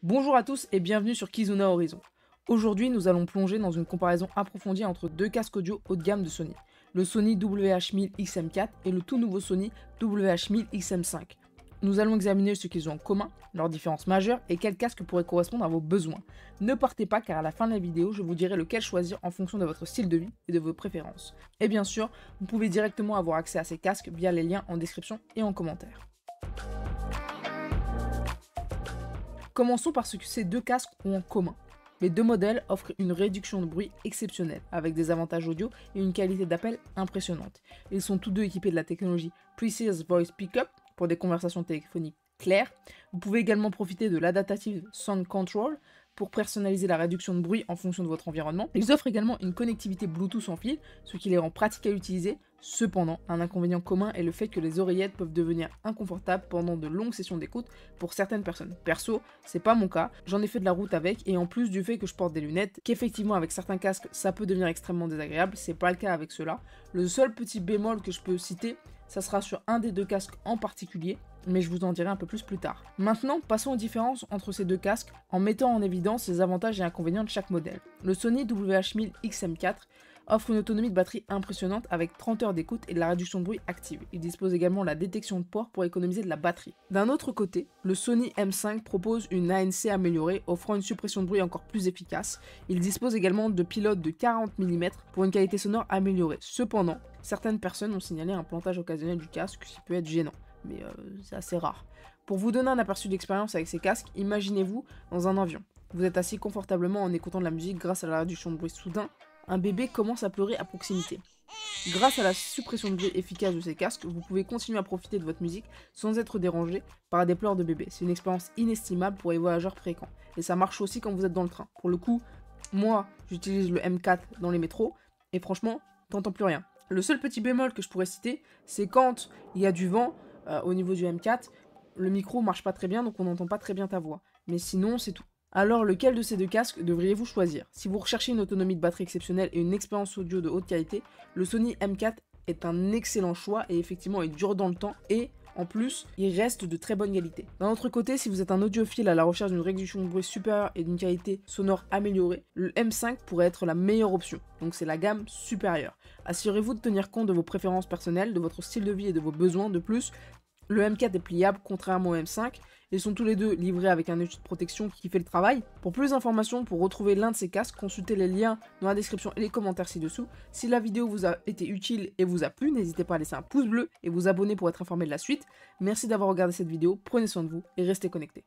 Bonjour à tous et bienvenue sur Kizuna Horizon. Aujourd'hui, nous allons plonger dans une comparaison approfondie entre deux casques audio haut de gamme de Sony, le Sony WH-1000XM4 et le tout nouveau Sony WH-1000XM5. Nous allons examiner ce qu'ils ont en commun, leurs différences majeures et quel casque pourrait correspondre à vos besoins. Ne partez pas car à la fin de la vidéo, je vous dirai lequel choisir en fonction de votre style de vie et de vos préférences. Et bien sûr, vous pouvez directement avoir accès à ces casques via les liens en description et en commentaire. Commençons par ce que ces deux casques ont en commun. Les deux modèles offrent une réduction de bruit exceptionnelle, avec des avantages audio et une qualité d'appel impressionnante. Ils sont tous deux équipés de la technologie Precise Voice Pickup pour des conversations téléphoniques claires. Vous pouvez également profiter de l'Adaptive Sound Control pour personnaliser la réduction de bruit en fonction de votre environnement. Ils offrent également une connectivité Bluetooth sans fil, ce qui les rend pratiques à utiliser. Cependant, un inconvénient commun est le fait que les oreillettes peuvent devenir inconfortables pendant de longues sessions d'écoute pour certaines personnes. Perso, c'est pas mon cas, j'en ai fait de la route avec, et en plus du fait que je porte des lunettes, qu'effectivement avec certains casques ça peut devenir extrêmement désagréable, c'est pas le cas avec ceux-là. Le seul petit bémol que je peux citer, ça sera sur un des deux casques en particulier, mais je vous en dirai un peu plus tard. Maintenant, passons aux différences entre ces deux casques en mettant en évidence les avantages et inconvénients de chaque modèle. Le Sony WH-1000XM4 offre une autonomie de batterie impressionnante avec 30 heures d'écoute et de la réduction de bruit active. Il dispose également de la détection de port pour économiser de la batterie. D'un autre côté, le Sony M5 propose une ANC améliorée offrant une suppression de bruit encore plus efficace. Il dispose également de pilotes de 40 mm pour une qualité sonore améliorée. Cependant, certaines personnes ont signalé un plantage occasionnel du casque qui peut être gênant, mais c'est assez rare. Pour vous donner un aperçu d'expérience avec ces casques, imaginez-vous dans un avion. Vous êtes assis confortablement en écoutant de la musique grâce à la réduction de bruit soudain. Un bébé commence à pleurer à proximité. Grâce à la suppression de bruit efficace de ces casques, vous pouvez continuer à profiter de votre musique sans être dérangé par des pleurs de bébé. C'est une expérience inestimable pour les voyageurs fréquents. Et ça marche aussi quand vous êtes dans le train. Pour le coup, moi, j'utilise le M4 dans les métros, et franchement, t'entends plus rien. Le seul petit bémol que je pourrais citer, c'est quand il y a du vent au niveau du M4, le micro marche pas très bien, donc on n'entend pas très bien ta voix. Mais sinon, c'est tout. Alors, lequel de ces deux casques devriez-vous choisir? Si vous recherchez une autonomie de batterie exceptionnelle et une expérience audio de haute qualité, le Sony M4 est un excellent choix et effectivement il dure dans le temps et en plus, il reste de très bonne qualité. D'un autre côté, si vous êtes un audiophile à la recherche d'une réduction de bruit supérieure et d'une qualité sonore améliorée, le M5 pourrait être la meilleure option, donc c'est la gamme supérieure. Assurez-vous de tenir compte de vos préférences personnelles, de votre style de vie et de vos besoins. De plus, le M4 est pliable contrairement au M5. Ils sont tous les deux livrés avec un outil de protection qui fait le travail. Pour plus d'informations, pour retrouver l'un de ces casques, consultez les liens dans la description et les commentaires ci-dessous. Si la vidéo vous a été utile et vous a plu, n'hésitez pas à laisser un pouce bleu et vous abonner pour être informé de la suite. Merci d'avoir regardé cette vidéo, prenez soin de vous et restez connectés.